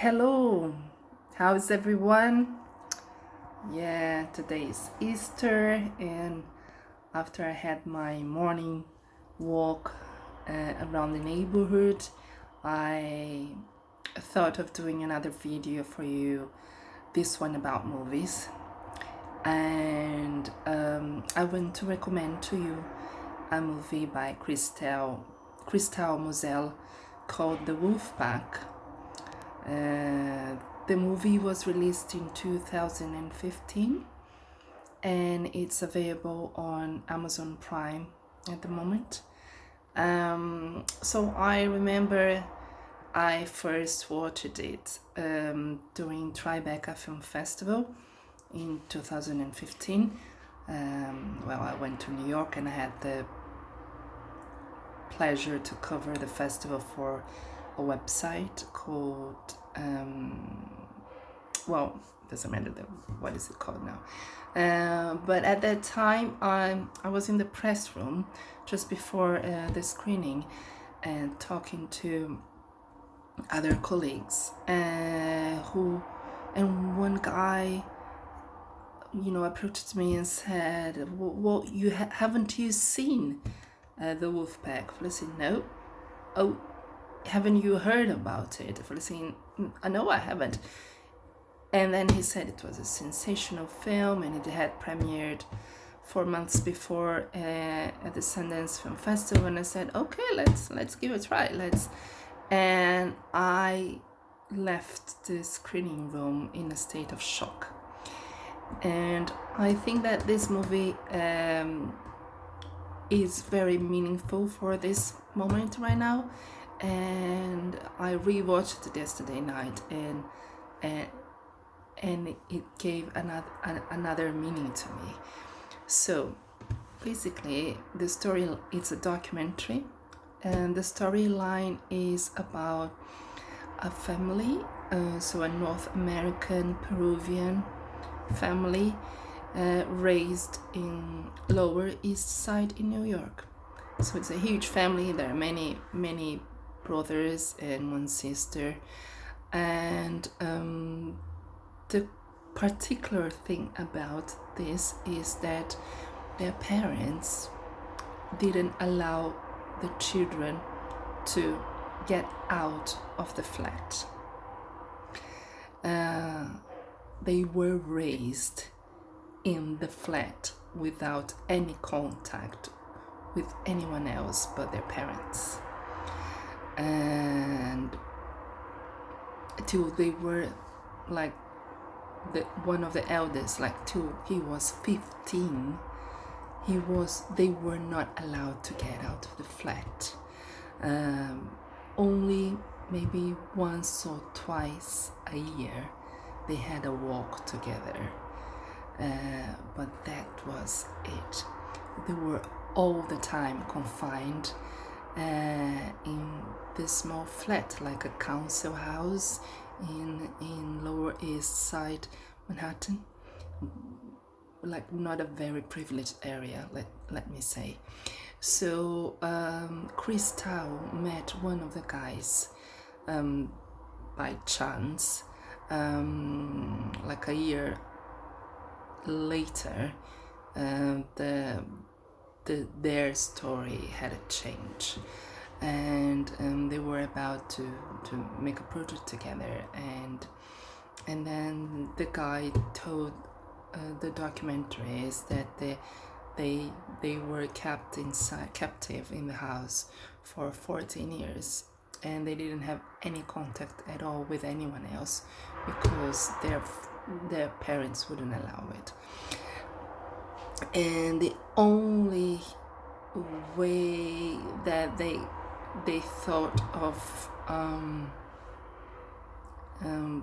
Hello, how's everyone? Yeah, today is Easter, and after I had my morning walk around the neighborhood, I thought of doing another video for you, this one about movies. And I want to recommend to you a movie by Christel Moselle called The Wolfpack. The movie was released in 2015 and it's available on Amazon Prime at the moment. So I remember I first watched it during Tribeca Film Festival in 2015. I went to New York and I had the pleasure to cover the festival for a website called doesn't matter what is it called now, but at that time I was in the press room just before the screening and talking to other colleagues and one guy approached me and said, well, haven't you seen the Wolfpack? I said, no. Oh, haven't you heard about it? I said, no, I haven't. And then he said it was a sensational film and it had premiered 4 months before at the Sundance Film Festival. And I said, okay, let's give it a try. And I left the screening room in a state of shock. And I think that this movie is very meaningful for this moment right now. And I rewatched it yesterday night, and it gave another meaning to me. So basically, the story, it's a documentary, and the storyline is about a family, so a North American Peruvian family raised in Lower East Side in New York. So it's a huge family. There are many brothers and one sister, and the particular thing about this is that their parents didn't allow the children to get out of the flat. They were raised in the flat without any contact with anyone else but their parents, and till they were like one of the eldest, like till he was 15, they were not allowed to get out of the flat. Only maybe once or twice a year they had a walk together, but that was it. They were all the time confined in this small flat, like a council house in Lower East Side Manhattan, like not a very privileged area, let me say. So Christel met one of the guys by chance, like a year later. Their story had a change, and they were about to make a project together, and then the guy told the documentaries that they were captive in the house for 14 years, and they didn't have any contact at all with anyone else because their parents wouldn't allow it. And the only way that they thought of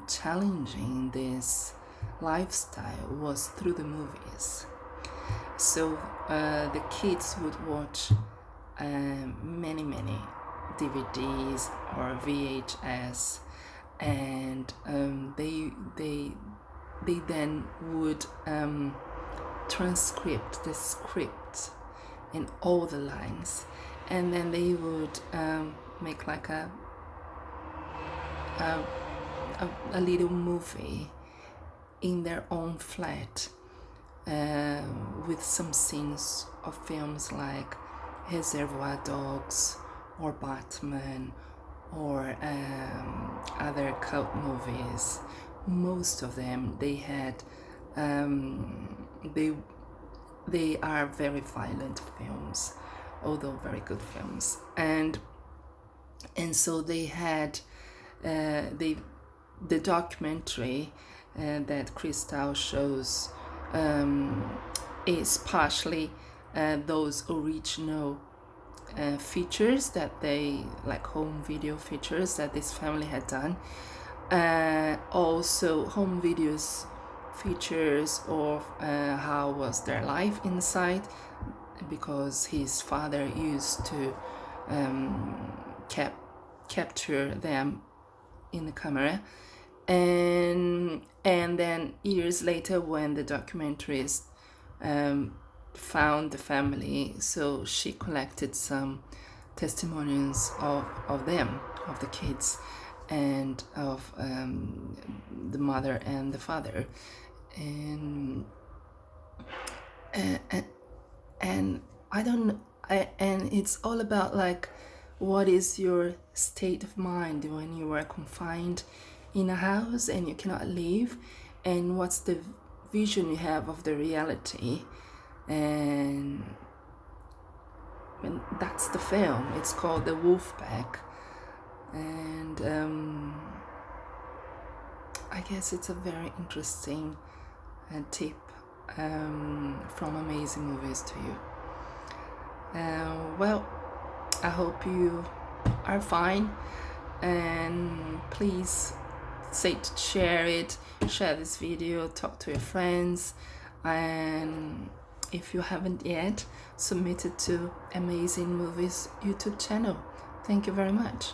challenging this lifestyle was through the movies. So the kids would watch many DVDs or VHS, and they then would transcript the script in all the lines, and then they would make like a a little movie in their own flat, with some scenes of films like Reservoir Dogs or Batman or other cult movies. Most of them, they had they are very violent films, although very good films, and so they had the documentary that Crystal shows is partially those original features that they, like home video features that this family had done, also home videos features of how was their life inside, because his father used to capture them in the camera, and then years later when the documentaries found the family, so she collected some testimonials of them, of the kids, and of the mother and the father, and I don't know, and it's all about like, what is your state of mind when you are confined in a house and you cannot leave, and what's the vision you have of the reality, and that's the film. It's called The Wolfpack, and I guess it's a very interesting tip from Amazing Movies to you. Well, I hope you are fine, and please share this video, talk to your friends, and if you haven't yet, submit it to Amazing Movies YouTube channel. Thank you very much.